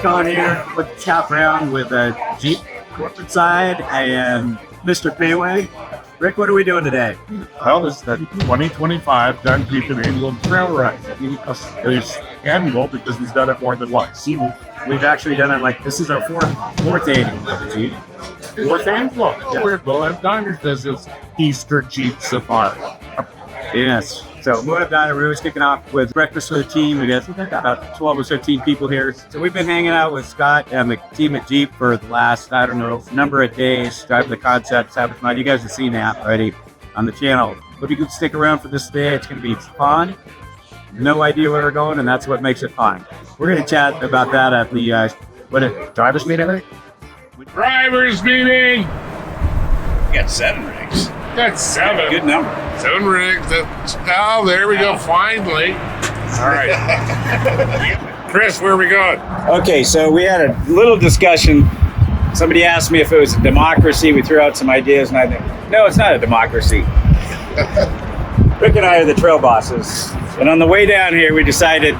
Con here with the Cap Round with a Jeep corporate side and Mr. Payway. Rick, what are we doing today? Well, it's the 2025 Gone Jeepn annual trail ride. It's annual because he's done it more than once. We've actually done it like, this is our fourth annual with the Jeep. Fourth annual? Yeah. Moab Diners does this Easter Jeep Safari. Yes. So Moab Diner, we're always kicking off with breakfast with the team. We got about 12 or 13 people here. So we've been hanging out with Scott and the team at Jeep for the last, I don't know, number of days, driving the concepts, having fun. You guys have seen that already on the channel. But you can stick around for this day. It's going to be fun. No idea where we're going, and that's what makes it fun. We're going to chat about that at the, drivers meeting, I think? Drivers meeting! We got 7 rigs. That's 7. Good number. 7 rigs. Oh, there we go, finally. All right. Chris, where are we going? Okay, so we had a little discussion. Somebody asked me if it was a democracy. We threw out some ideas, and I think, no, it's not a democracy. Rick and I are the trail bosses. And on the way down here, we decided,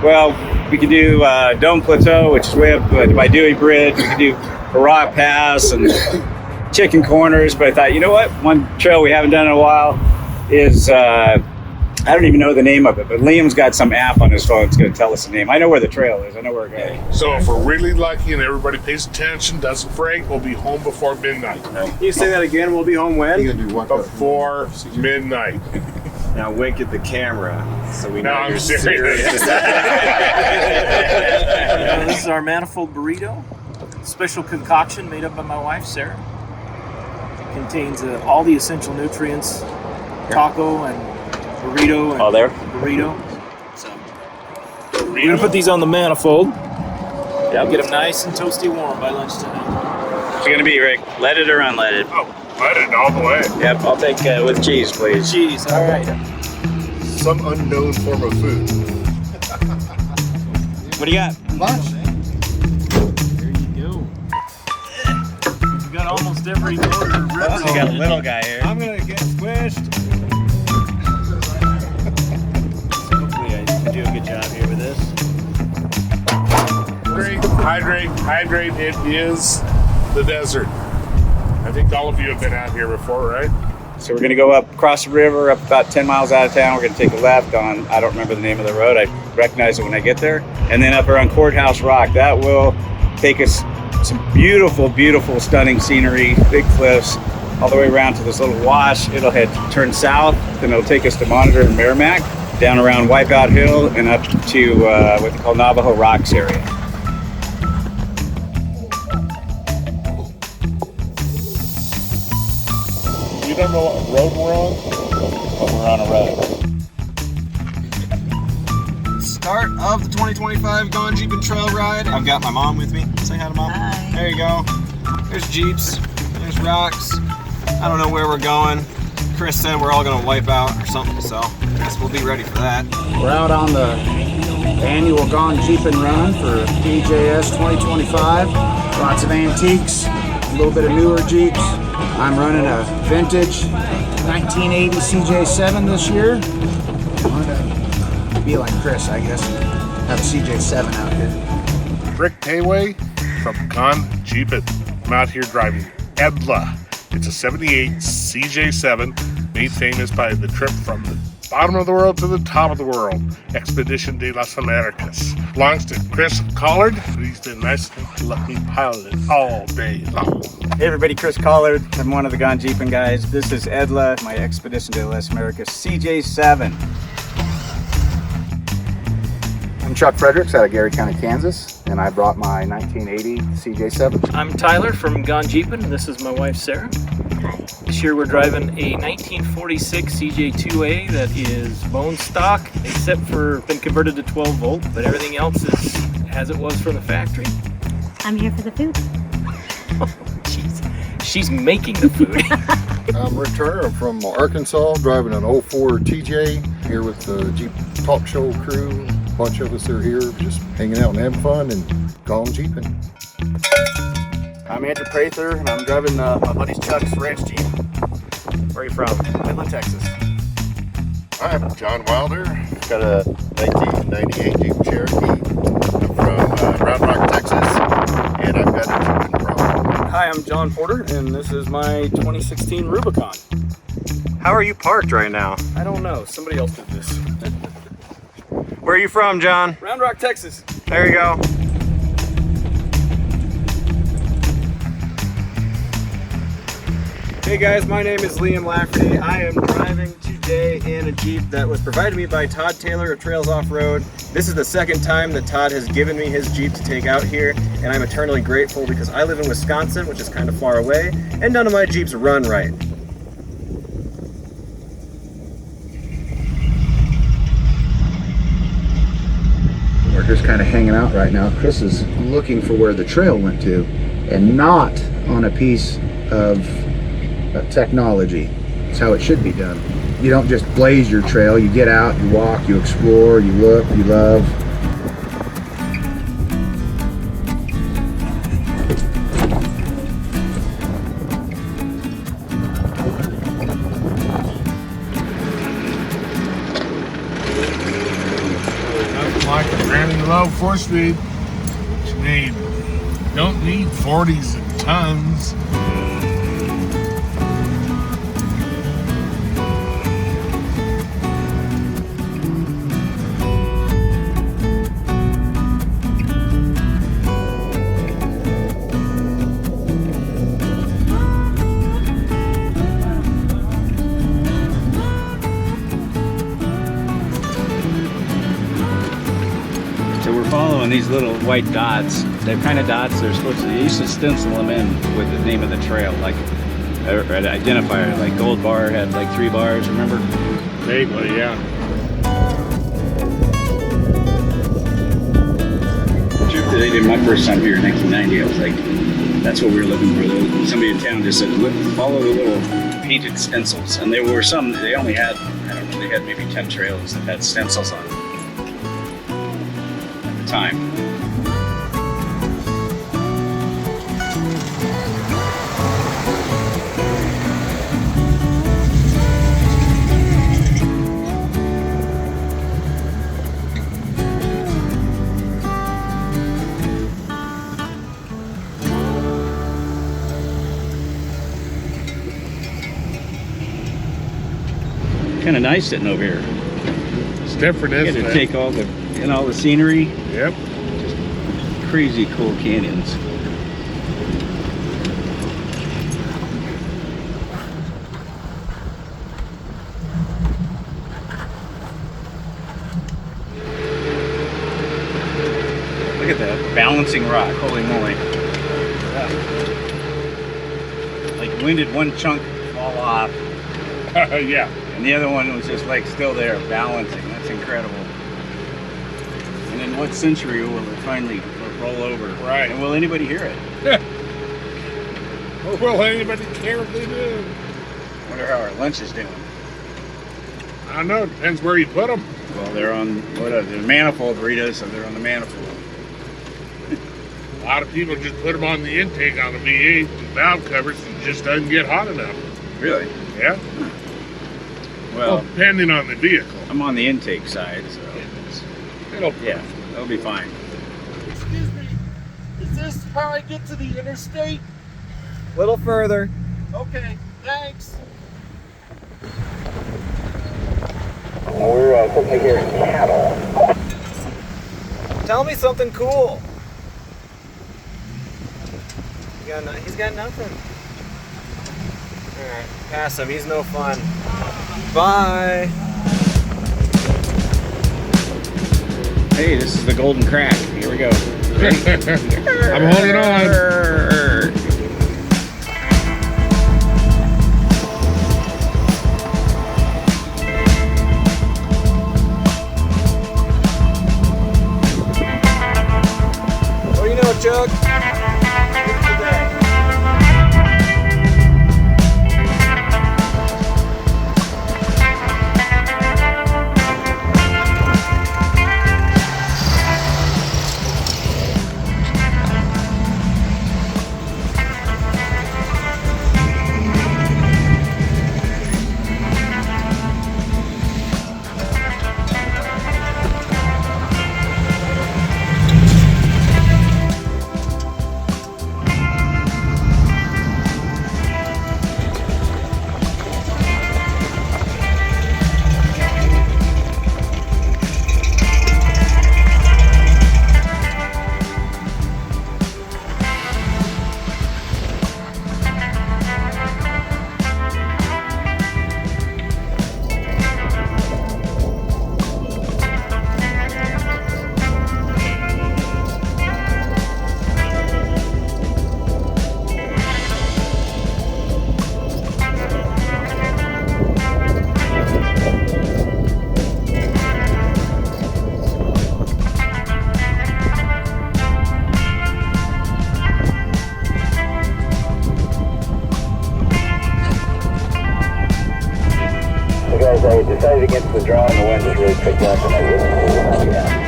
well, we could do Dome Plateau, which is way up by Dewey Bridge. We could do Rock Pass and Chicken Corners. But I thought, you know what? One trail we haven't done in a while is, I don't even know the name of it, but Liam's got some app on his phone that's going to tell us the name. I know where the trail is. I know where we're going. So if we're really lucky and everybody pays attention, doesn't break, we'll be home before midnight. Can you say that again? We'll be home when? You gonna do what? Before midnight. Now wink at the camera so we know No, I'm you're serious. This is our Manifold burrito, special concoction made up by my wife, Sarah. It contains all the essential nutrients, taco and burrito and burrito. So we're gonna put these on the Manifold. Get them nice and toasty warm by lunchtime. What's it going to be, Rick? Leaded or unleaded? Oh, let it all the way. Yep, I'll take with cheese, please. Cheese, all right. Some unknown form of food. What do you got? Lunch. There you go. We've got almost every order. You got a little guy here. I'm gonna get squished. Hopefully I can do a good job here with this. Hydrate. It is the desert. I think all of you have been out here before, right? So we're going to go up across the river, up about 10 miles out of town. We're going to take a left on, I don't remember the name of the road. I recognize it when I get there. And then up around Courthouse Rock. That will take us some beautiful, beautiful, stunning scenery, big cliffs, all the way around to this little wash. It'll turn south, then it'll take us to Monitor and Merrimack, down around Wipeout Hill, and up to what they call Navajo Rocks area. You don't know what road we're on? But we're on a road. Start of the 2025 Gone Jeepn trail ride. I've got my mom with me. Say hi to mom. Hi. There you go. There's Jeeps. There's rocks. I don't know where we're going. Chris said we're all going to wipe out or something, so I guess we'll be ready for that. We're out on the annual Gone Jeepn run for DJS 2025. Lots of antiques, a little bit of newer Jeeps. I'm running a vintage 1980 CJ7 this year. I'm gonna be like Chris, I guess, and have a CJ7 out here. Rick Payway from Gone Jeepn. I'm out here driving Edla. It's a 78 CJ7 made famous by the trip from the bottom of the world to the top of the world. Expedition de las Americas. Belongs to Chris Collard. He's been nice enough to let me pilot it all day long. Hey everybody, Chris Collard. I'm one of the Gone Jeepn guys. This is Edla, my Expedition de las Americas CJ7. I'm Chuck Fredericks out of Gary County, Kansas, and I brought my 1980 CJ7. I'm Tyler from Gone Jeepn, and this is my wife Sarah. This year we're driving a 1946 CJ2A that is bone stock, except for been converted to 12 volt, but everything else is as it was from the factory. I'm here for the food. She's making the food. I'm Rick Turner. I'm from Arkansas, driving an 04 TJ here with the Jeep Talk Show crew. A bunch of us are here just hanging out and having fun and Gone Jeepn. I'm Andrew Prather, and I'm driving my buddy's Chuck's Ranch Jeep. Where are you from? Midland, Texas. I'm John Wilder. Got a 1998 Jeep Cherokee. I'm from Round Rock, Texas, and I've got a Jeepin problem. Hi, I'm John Porter, and this is my 2016 Rubicon. How are you parked right now? I don't know. Somebody else did this. Where are you from, John? Round Rock, Texas. There you go. Hey guys, my name is Liam Lafferty. I am driving today in a Jeep that was provided to me by Todd Taylor of Trails Off-Road. This is the second time that Todd has given me his Jeep to take out here, and I'm eternally grateful because I live in Wisconsin, which is kind of far away, and none of my Jeeps run right. We're just kind of hanging out right now. Chris is looking for where the trail went to, and not on a piece of technology. It's how it should be done. You don't just blaze your trail. You get out, you walk, you explore, you look, you love. Nothing like a granny low 4-speed. You don't need 40s and tons. So we're following these little white dots. They're kind of dots. They're supposed to. They used to stencil them in with the name of the trail, like an identifier. Like Gold Bar had like 3 bars. Remember? Vaguely, yeah. They did my first time here in 1990. I was like, that's what we were looking for. Somebody in town just said, look, follow the little painted stencils. And there were some. They only had, I don't know, they had maybe 10 trails that had stencils on them at the time. Kind of nice sitting over here. It's different, You isn't get it? to take all the scenery. Yep. Crazy cool canyons. Look at that balancing rock. Holy moly. Like when did one chunk fall off? Yeah. And the other one was just like still there, balancing. That's incredible. And in what century will it finally roll over? Right. And will anybody hear it? Or will anybody care if they do? Wonder how our lunch is doing. I don't know. Depends where you put them. Well, they're on what are they? Manifold burritos, so they're on the manifold. A lot of people just put them on the intake on the V8 with valve covers and it just doesn't get hot enough. Really? Yeah. Well, depending on the vehicle. I'm on the intake side, so It'll yeah, that'll be fine. Excuse me, is this how I get to the interstate? A little further. Okay, thanks. We're quickly hearing cattle. Tell me something cool. He's got nothing. Alright, pass him. He's no fun. Bye. Hey, this is the golden crack. Here we go. I'm holding on. What do you know, Chuck? say, decided against the draw and the wind just really picked up and I really not be happy.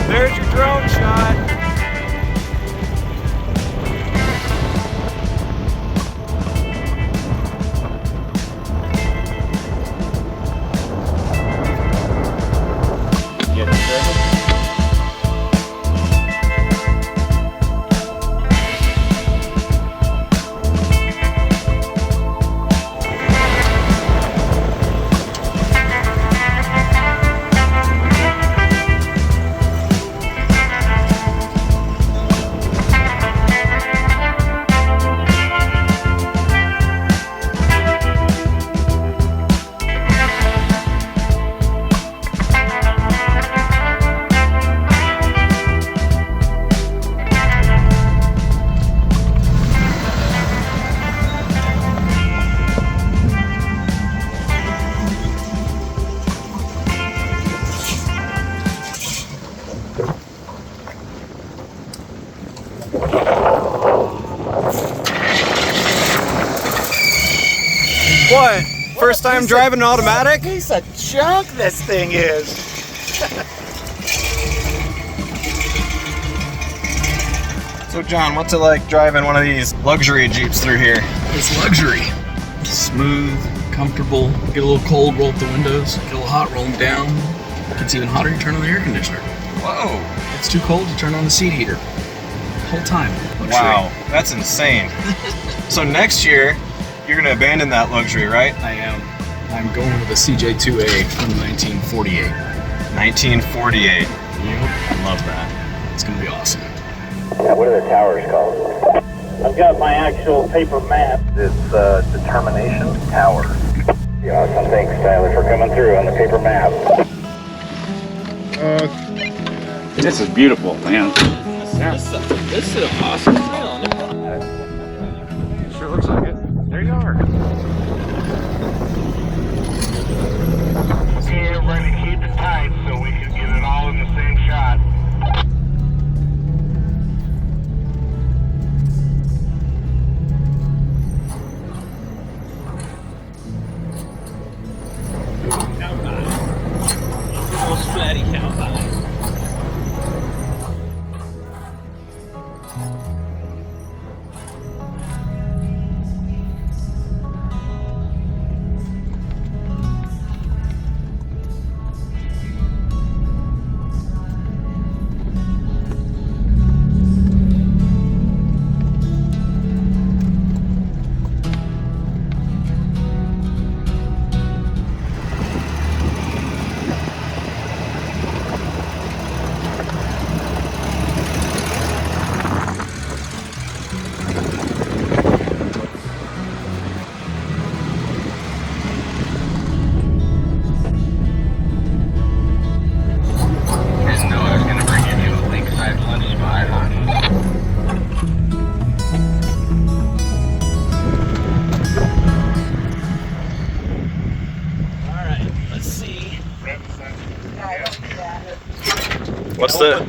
There's your drone shot. What? First time driving an automatic? Piece of junk this thing is. So John, what's it like driving one of these luxury Jeeps through here? It's luxury. Smooth, comfortable. Get a little cold, roll up the windows. Get a little hot, roll them down. If it's even hotter, you turn on the air conditioner. Whoa. If it's too cold, you turn on the seat heater. Whole time. Luxury. Wow, that's insane. So next year, you're gonna abandon that luxury, right? I am. I'm going with a CJ2A from 1948. 1948. Yep. I love that. It's gonna be awesome. Yeah, what are the towers called? I've got my actual paper map. It's Determination Tower. Yeah, awesome. Thanks, Tyler, for coming through on the paper map. This is beautiful, man. This is an awesome trail. Sure looks like it. There you are. Okay, everybody, keep it tight so we can get it all in the same shot. Almost flatty cowpie.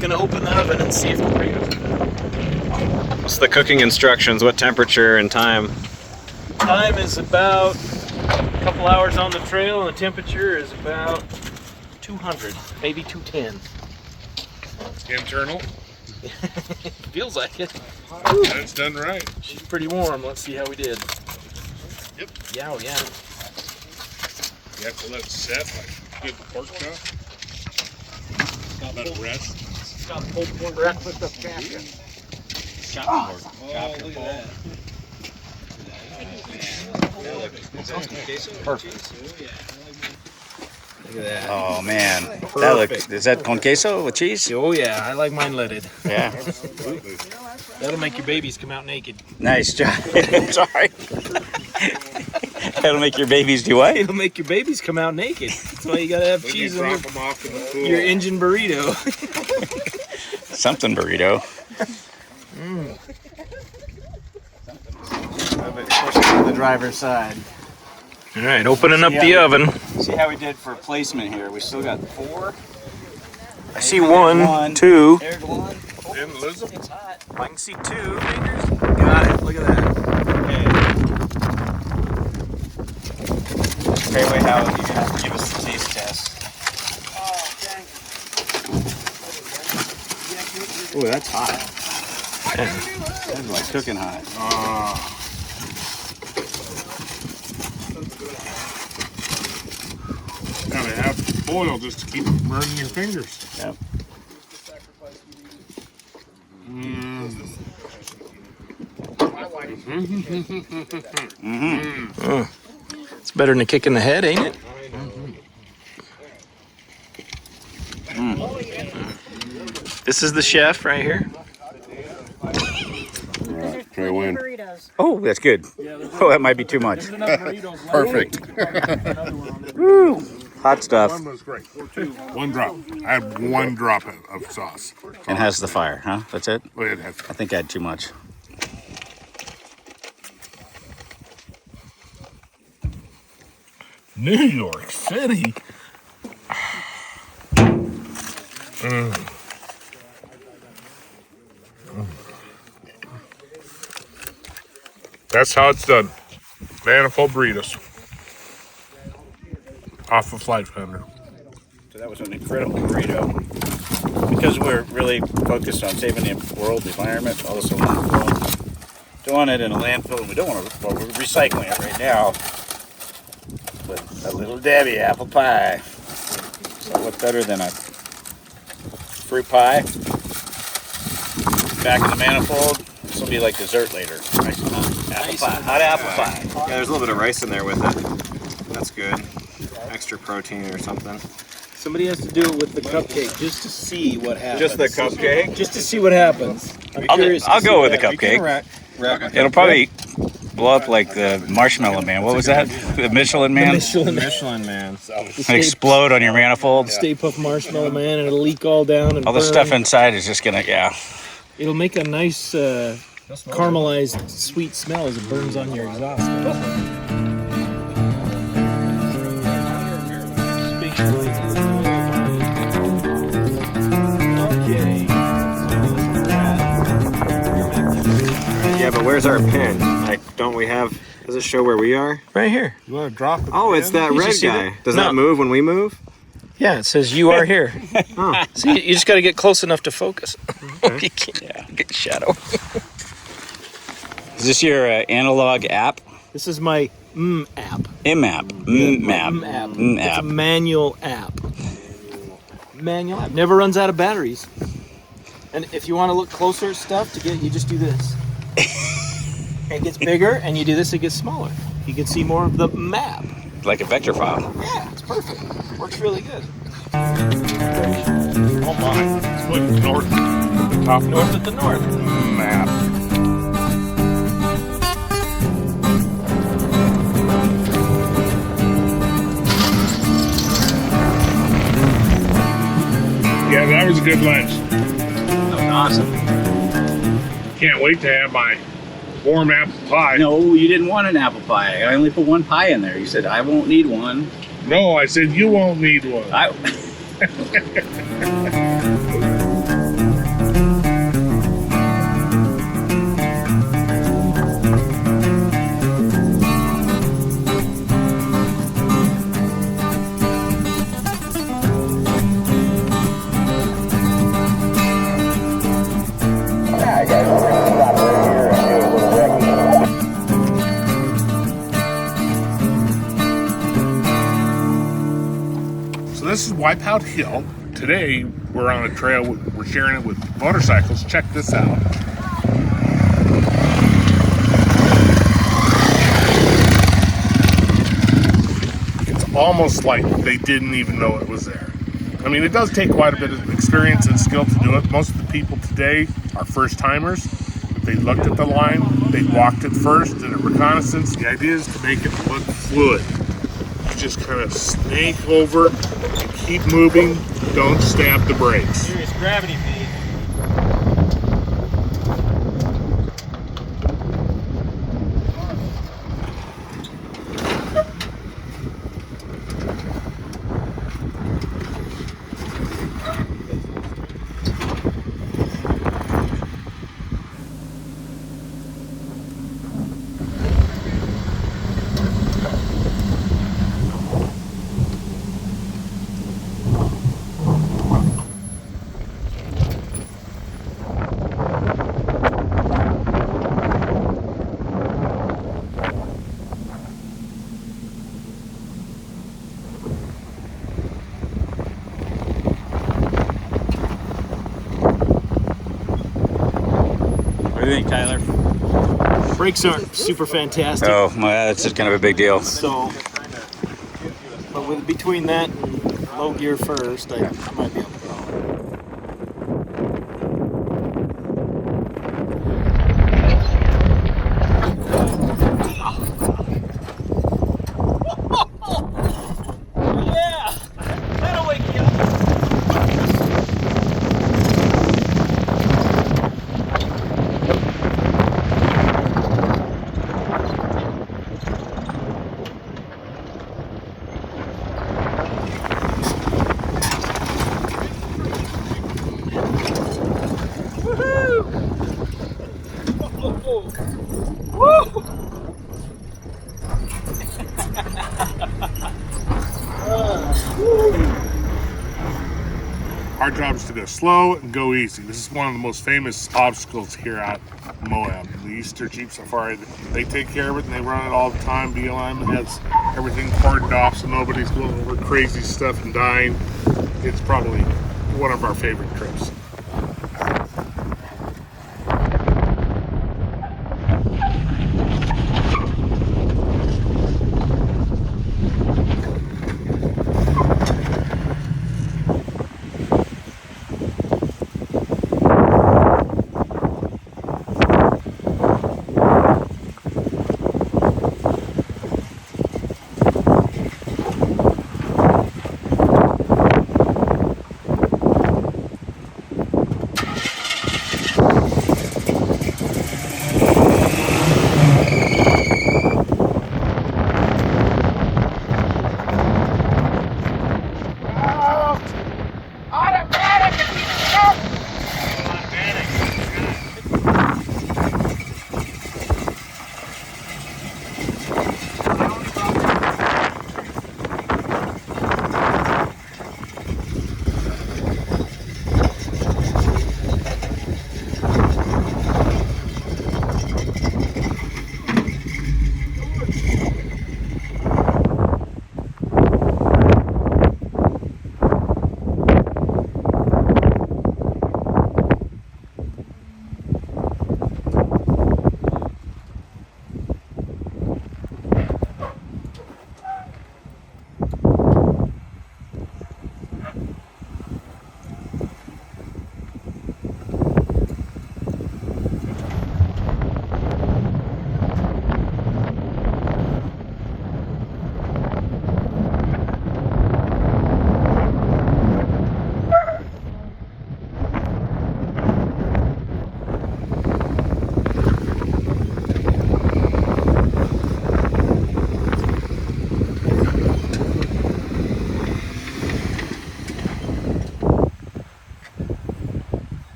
Gonna open the oven and see if the burritos are done. What's the cooking instructions? What temperature and time? Time is about a couple hours on the trail, and the temperature is about 200, maybe 210. Internal. Feels like it. That's done right. She's pretty warm. Let's see how we did. Yep. Yeah, yeah. You have to let it set like good pork chop. Let it rest. Got pulled for breakfast of champions. Oh, look at that. Perfect. Look at that. Oh man, that looks. Is that con queso with cheese? Oh yeah, I like mine leaded. Yeah. That'll make your babies come out naked. Nice job. Sorry. That'll make your babies do what? It'll make your babies come out naked. That's why you gotta have Then cheese you in drop them off in the pool. your engine burrito. Something burrito. On the driver's side. All right, opening up the oven. See how we did for placement here. We still got 4. I see one, two. There's one. Then Elizabeth. It's hot. I can see 2 fingers. Got it. Look at that. Trayway, how you can give us the taste test. Oh, that's hot. That's like cooking hot. Gotta have oil just to keep it burning your fingers. Yep. It's better than a kick in the head, ain't it? This is the chef right here. Try to win. Oh, that's good. Oh, that might be too much. Perfect. Woo! Hot stuff. One was great. One drop. I had one drop of sauce. And has the fire, huh? That's it? Well, it has. I think I had too much. New York City. That's how it's done. Manifold burritos. Off of Flight Fender. So that was an incredible burrito. Because we're really focused on saving the world, the environment, also don't want it in a landfill, and we don't want to, well, we're recycling it right now. But a little Debbie apple pie. So what better than a fruit pie? Back in the manifold. This will be like dessert later. Nice and hot. Apple pie. Hot apple pie. Yeah, there's a little bit of rice in there with it. That's good. Extra protein or something. Somebody has to do it with the cupcake just to see what happens. Just the cupcake? Just to see what happens. I'll go with the cupcake. It'll probably blow up like the Marshmallow Man. What was that? The Michelin Man? Michelin Man. Explode on your manifold. Stay Puft Marshmallow Man, and it'll leak all down and All the burn. stuff inside is just gonna, yeah. It'll make a nice caramelized sweet smell as it burns on your exhaust. Yeah, but where's our pin? Like, don't we have? Does it show where we are? Right here. You want to drop it? Oh, it's that You red just see guy. that? Does No. that move when we move? Yeah, it says you are here. Oh. So you just got to get close enough to focus. Okay. You can't get shadow. Is this your analog app? This is my app. M-app. M-app. app. It's a M-app. manual app. Manual app. Never runs out of batteries. And if you want to look closer at stuff, you just do this. It gets bigger, and you do this, it gets smaller. You can see more of the map. Like a vector file. Yeah, it's perfect. Works really good. Oh my. It's like north. Top North at the north. map. Yeah, that was a good lunch. That was awesome. Can't wait to have my warm apple pie. No, you didn't want an apple pie. I only put one pie in there. You said, I won't need one. No, I said you won't need one. Alright guys, we're going to stop right here and do a little recce. So this is Wipeout Hill. Today we're on a trail. We're sharing it with motorcycles. Check this out. It's almost like they didn't even know it was there. I mean, it does take quite a bit of experience and skill to do it. Most of the people today are first timers. If they looked at the line, they walked it first, did a reconnaissance. The idea is to make it look fluid. You just kind of snake over and keep moving. Don't stab the brakes. Serious gravity feed. Tyler. Brakes aren't super fantastic. Oh, that's kind of a big deal. So, but with between that and low gear first, I might be able to go. Yeah, that'll wake you up. Our job is to go slow and go easy. This is one of the most famous obstacles here at Moab. The Easter Jeep Safari, they take care of it and they run it all the time. BLM has everything cordoned off so nobody's going over crazy stuff and dying. It's probably one of our favorite trips.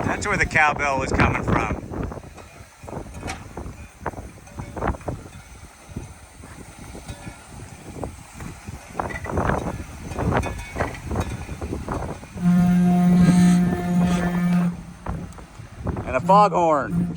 That's where the cowbell was coming from. And a foghorn.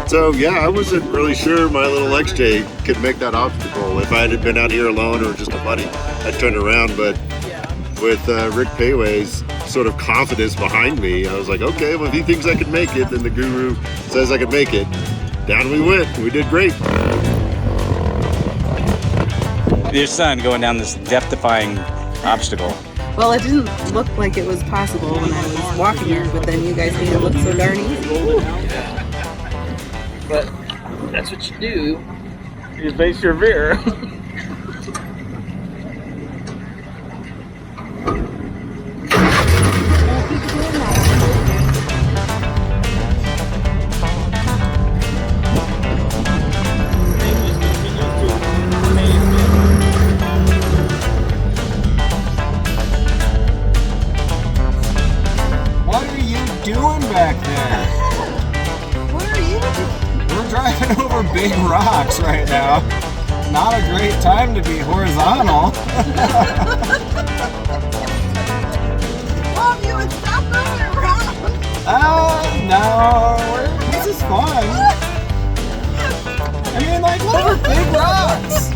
So yeah, I wasn't really sure my little XJ could make that obstacle. If I had been out here alone or just a buddy, I'd turn around. But with Rick Payway's sort of confidence behind me. I was like, okay, well, if he thinks I can make it, then the guru says I can make it. Down we went. We did great. Your son going down this death-defying obstacle. Well, it didn't look like it was possible when I was walking there, but then you guys made it look so darn easy. But that's what you do. You persevere. What are you doing back there? What are you doing? We're driving over big rocks right now. Not a great time to be horizontal. Mom, you would stop moving around. No, this is fun. I mean, like, over big rocks.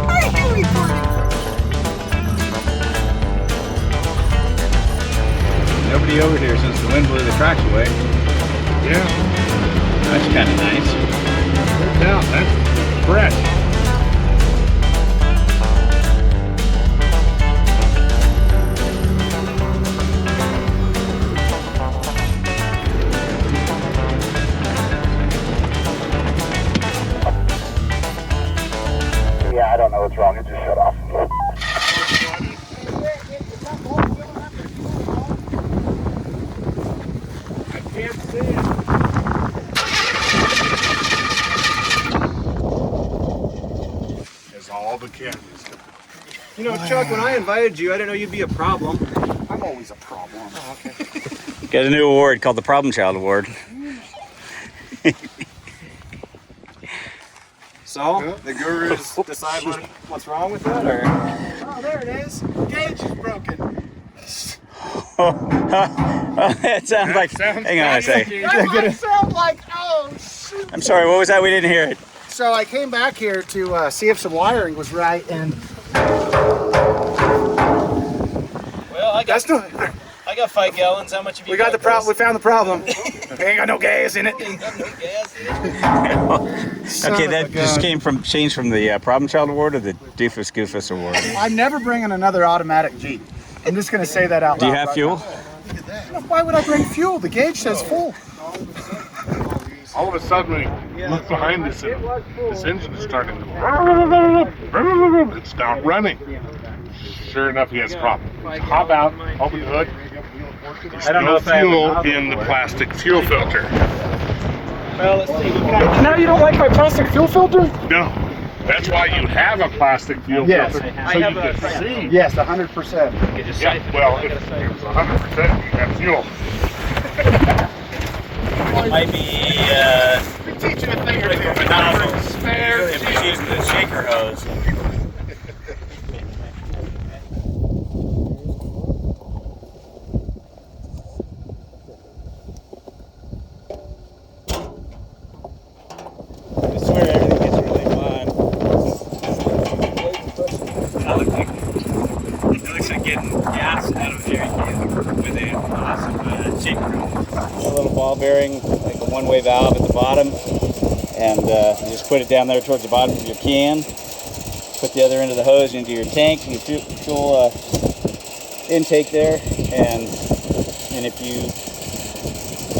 Are you recording? Nobody over here since the wind blew the tracks away. Yeah. That's kind of nice. Yeah, that's fresh. Yeah, I don't know what's wrong. It just shut off. There's all the canyons. You know, Chuck, when I invited you, I didn't know you'd be a problem. I'm always a problem. Oh, okay. Got a new award called the Problem Child Award. So, the gurus decide what's wrong with it, or? Oh, there it is. Gauge is broken. That sounds like. Hang on a second. That might sound like, oh, shoot. I'm sorry. What was that? We didn't hear it. So I came back here to see if some wiring was right, and Well, I got 5 gallons. How much have you we got the problem. We found the problem. Ain't got no gas in it. Okay, that just changed from the Problem Child Award to the Doofus Goofus Award. I'm never bringing another automatic Jeep. I'm just going to say that out loud. Do you have fuel? Why would I bring fuel? The gauge says full. All of a sudden, we look behind this and this engine is starting to... It's not running. Sure enough, he has a problem. Hop out, open the hood. There's no fuel in the plastic fuel filter. Well, let's see. Now you don't like my plastic fuel filter? No. That's why you have a plastic fuel Yes. filter. I So you have a- can see. Yes, 100%. Yeah, well, if it's 100%, you have fuel. It might be Teach you a thing or two. nozzle spare if he's using the shaker hose. I swear everything gets really fun. It looks like getting gas out of here with an awesome shaker. A little ball bearing, like a one-way valve at the bottom, and you just put it down there towards the bottom of your can. Put the other end of the hose into your tank, your fuel intake there, and if you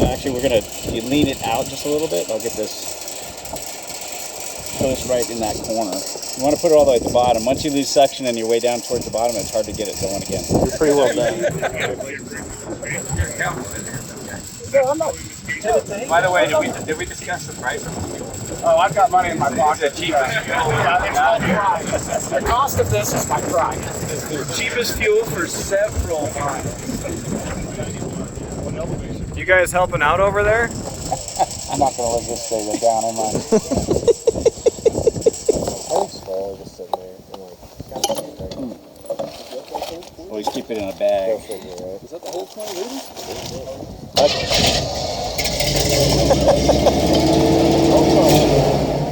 actually you lean it out just a little bit. I'll get this hose right in that corner. You want to put it all the way at the bottom. Once you lose suction and you're way down towards the bottom, it's hard to get it going again. You're pretty well done. By the way, did we discuss the price of this fuel? Oh, I've got money in my pocket. The cheapest fuel. The cost of this is my pride. The cheapest fuel for several miles. You guys helping out over there? I'm not going to let this stay down, am I? Always keep it in a bag. Is that the whole 20 liters?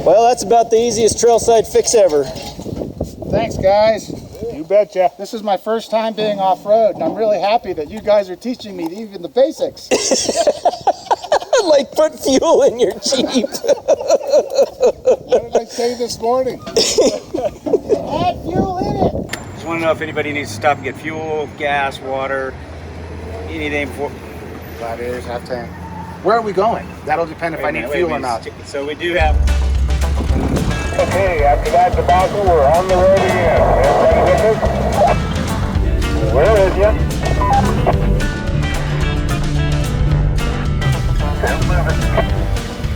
Well, that's about the easiest Trailside fix ever. Thanks, guys. You betcha. This is my first time being off-road, and I'm really happy that you guys are teaching me even the basics. Like put fuel in your Jeep. What did I say this morning? Add fuel in it. Just want to know if anybody needs to stop and get fuel, gas, water, anything for. Gladiators, half tank. Where are we going? That'll depend if I need fuel or not. So we do have. Okay, after that debacle, we're on the road again. Everybody with us? We're with you. Tail's moving.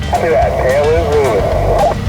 Copy that. Tail is moving.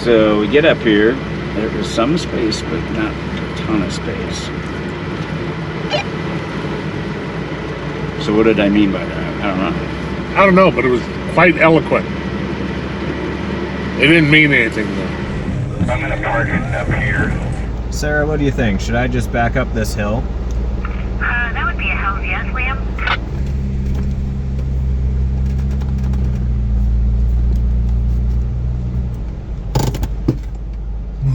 So we get up here. There is some space, but not a ton of space. So what did I mean by that? I don't know. I don't know, but it was quite eloquent. It didn't mean anything though. I'm gonna park it up here. Sarah, what do you think? Should I just back up this hill? That would be a hell of yes, Liam.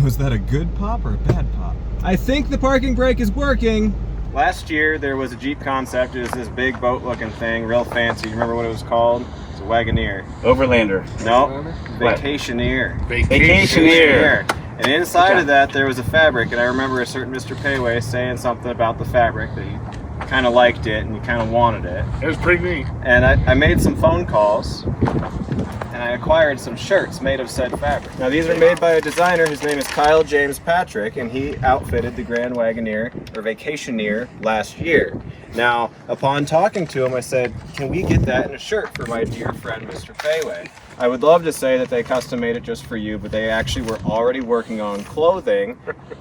Was that a good pop or a bad pop? I think the parking brake is working. Last year there was a Jeep concept. It was this big boat looking thing, real fancy. You remember what it was called? It's a Wagoneer. Overlander. No, Vacationeer. Vacationeer. And inside of that there was a fabric, and I remember a certain Mr. Payway saying something about the fabric that you kind of liked it and you kind of wanted it. It was pretty neat. And I made some phone calls and I acquired some shirts made of said fabric. Now these are made by a designer. His name is Kyle James Patrick, and he outfitted the Grand Wagoneer or Vacationeer last year. Now, upon talking to him, I said, can we get that in a shirt for my dear friend, Mr. Payway? I would love to say that they custom made it just for you, but they actually were already working on clothing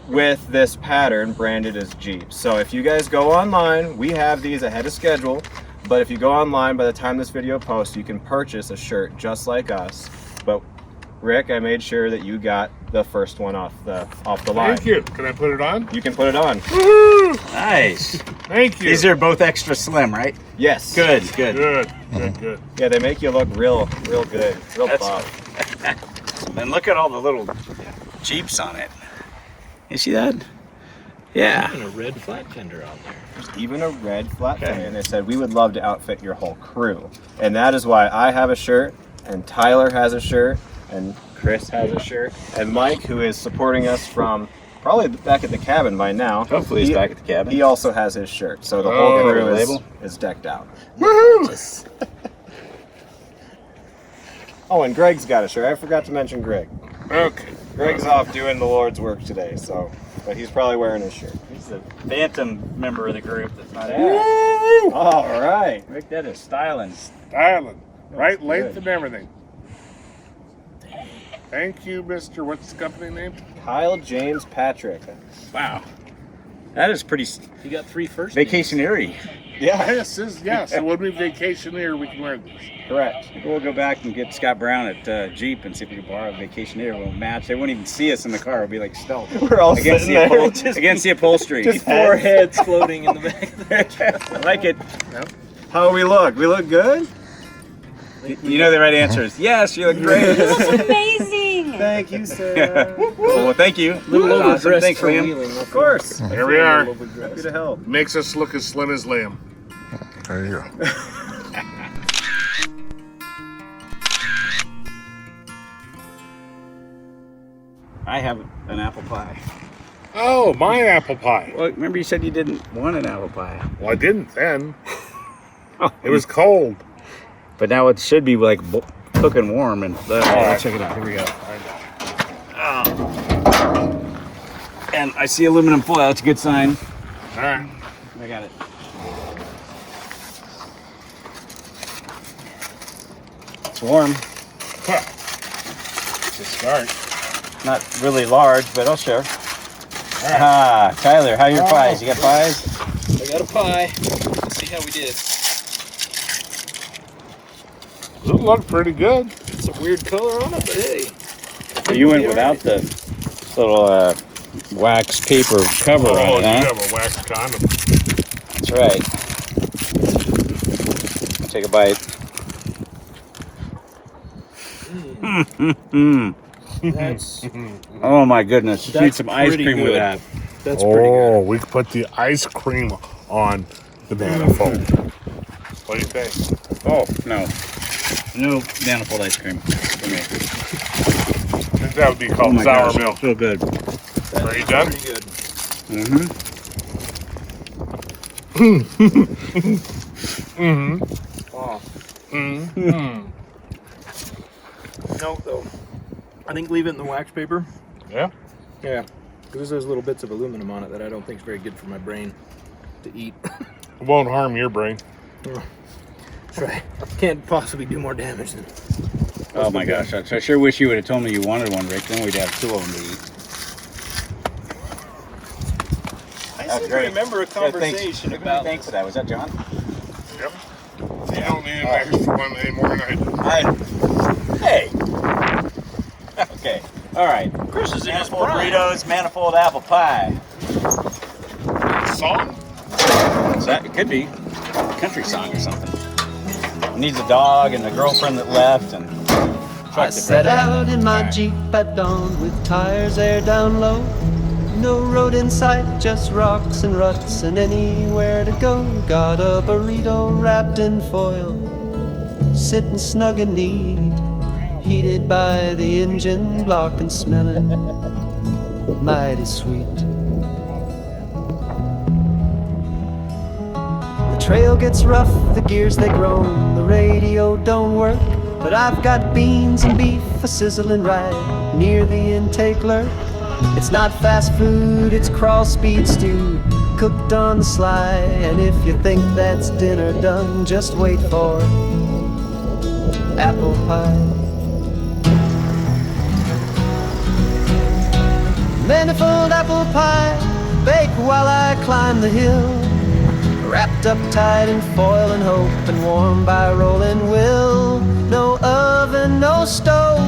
with this pattern branded as Jeep. So if you guys go online, we have these ahead of schedule, but if you go online by the time this video posts, you can purchase a shirt just like us. But Rick, I made sure that you got the first one off the line. Thank you. Can I put it on? You can put it on. Woo-hoo! Nice. Thank you. These are both extra slim, right? Yes. Good. Good. Yeah, they make you look real good, real That's- buff. And look at all the little Jeeps on it. You see that? Yeah. And a red flat fender on there. There's even a red flat fender, and they said we would love to outfit your whole crew. And that is why I have a shirt, and Tyler has a shirt, and Chris has a shirt, and Mike, who is supporting us from probably back at the cabin by now. Hopefully he's back at the cabin. He also has his shirt, so the whole crew is decked out. Woohoo! Oh, and Greg's got a shirt. I forgot to mention Greg. Okay. Greg's off doing the Lord's work today, so but he's probably wearing his shirt. He's the phantom member of the group that's not in. Woo! All right. Rick, that is styling. Styling. Right good. length and everything. Thank you, Mr. What's the company name? Kyle James Patrick. Wow. That is pretty You got 3 first names. vacationary. Yeah, Yes. So when we vacation here, we can wear these. correct. We'll go back and get Scott Brown at Jeep and see if we can borrow a vacationeer. We'll match. They won't even see us in the car. We'll be like stealth. We're all sitting there. Against the upholstery. Just Four heads floating in the back. I like it. Yep. How we look? We look good? You know the right answer is yes, you look great. That's amazing. Thank you, Sarah. Well, thank you. A little overdressed Thanks, for Liam. wheeling. Of course. Here we are. Happy to help. Makes us look as slim as Liam. There you go. I have an apple pie. Oh, my apple pie. Well, remember you said you didn't want an apple pie. Well, I didn't then. It was cold. But now it should be like cooking warm. And right. check it out. Here we go. And I see aluminum foil. It's a good sign. All right. I got it. It's warm. It's a start. Not really large, but I'll share. Ah, Tyler, how are your pies? You got pies? I got a pie. Let's see how we did. It looked pretty good. It's a weird color on it, but hey. So you went without the little wax paper cover on it, you huh? have a wax condom. That's right. I'll take a bite. That's Oh my goodness! You need some ice pretty cream with good. that. That's pretty good. We could put the ice cream on the manifold. What do you think? Oh no manifold ice cream for me. I think that would be called sour milk. So good. Are you done? Pretty good. Wow. No, though. I think leave it in the wax paper. Yeah? Yeah. Because there's little bits of aluminum on it that I don't think is very good for my brain to eat. It won't harm your brain. That's right. Can't possibly do more damage than. Oh my gosh! I sure wish you would have told me you wanted one, Rick. Then we'd have two of them to eat. I seem to remember a conversation about. Thanks for that. Was that John? Yep. You don't need an extra one anymore than I do. Hey. Okay. All right. Chris is in his Manifold prime. burritos, manifold apple pie. Song? It could be a country song or something. It needs a dog and a girlfriend that left and. I set out in my Jeep at dawn with tires air down low. No road in sight, just rocks and ruts and anywhere to go. Got a burrito wrapped in foil, sitting snug and neat, heated by the engine block and smelling mighty sweet. The trail gets rough, the gears they groan, the radio don't work, but I've got beans and beef a sizzling right near the intake lurk. It's not fast food, it's crawl speed stew, cooked on the sly. And if you think that's dinner done, just wait for apple pie. Manifold apple pie, bake while I climb the hill, wrapped up tight in foil and hope and warmed by rolling will. No oven, no stove,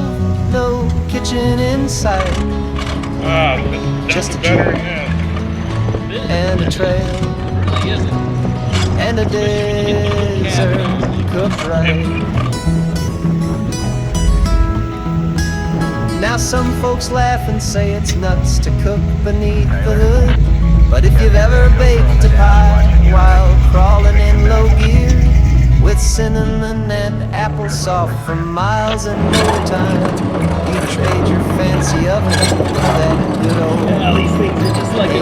no kitchen in sight. Just a better tree and a trail and a desert cooked right. Now some folks laugh and say it's nuts to cook beneath the hood, but if you've ever baked a pie while crawling in low gear with cinnamon and applesauce for miles in no time, you trade your fancy oven for that good old these things are just like a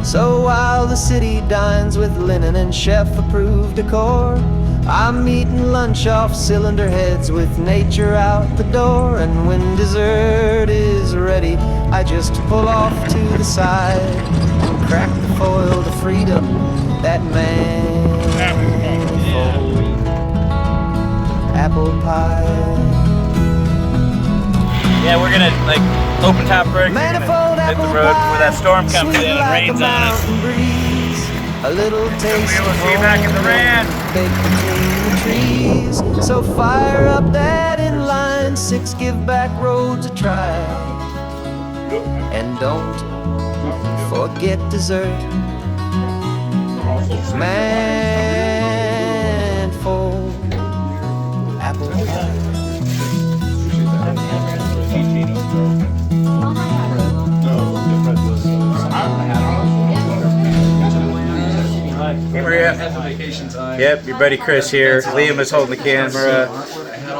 So while the city dines with linen and chef-approved decor, I'm eating lunch off cylinder heads with nature out the door. And when dessert is ready, I just pull off to the side and crack the foil to freedom, that manifold apple pie. Yeah, we're gonna like open top break. Manifold hit the road before that storm comes in and rains on us. A little taste of home, back in the ran. Baked between the trees. So fire up that inline 6 give back road to try. And don't forget dessert. Manifold apple pie. Hey Maria. Yep, your buddy Chris here. Liam is holding the camera.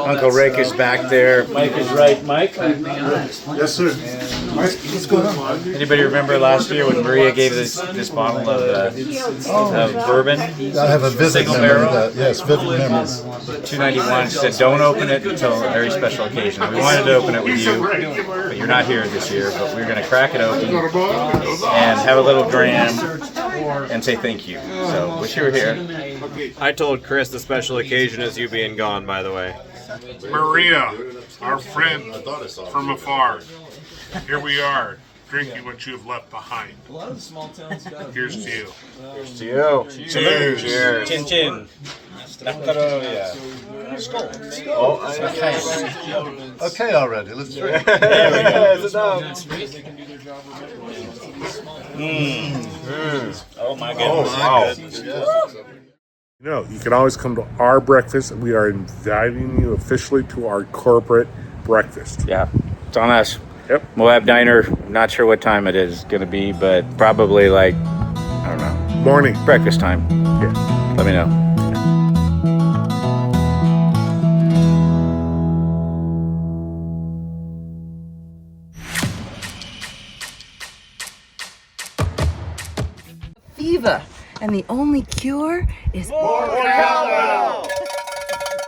Uncle Rick is back there. Mike is right. Mike? Yes, sir. What's going on? Anybody remember last year when Maria gave this bottle of bourbon? I have a vivid Single memory barrel? of that. Yes, vivid memory. $2.91. She said, don't open it until a very special occasion. We wanted to open it with you, but you're not here this year. But we're going to crack it open and have a little dram and say thank you. So wish you were here. I told Chris the special occasion is you being gone, by the way. Maria, our friend from afar. Here we are, drinking what you have left behind. A lot of the small towns got Here's to you. Here's to you. Cheers. Cheers. Chin chin. Okay already, let's drink. Oh my goodness. You know, you can always come to our breakfast. We are inviting you officially to our corporate breakfast. Yeah, it's on us. Yep. Moab Diner, not sure what time it is going to be, but probably like, I don't know. Morning. Breakfast time. Yeah. Let me know. Fever, and the only cure is more cowbell.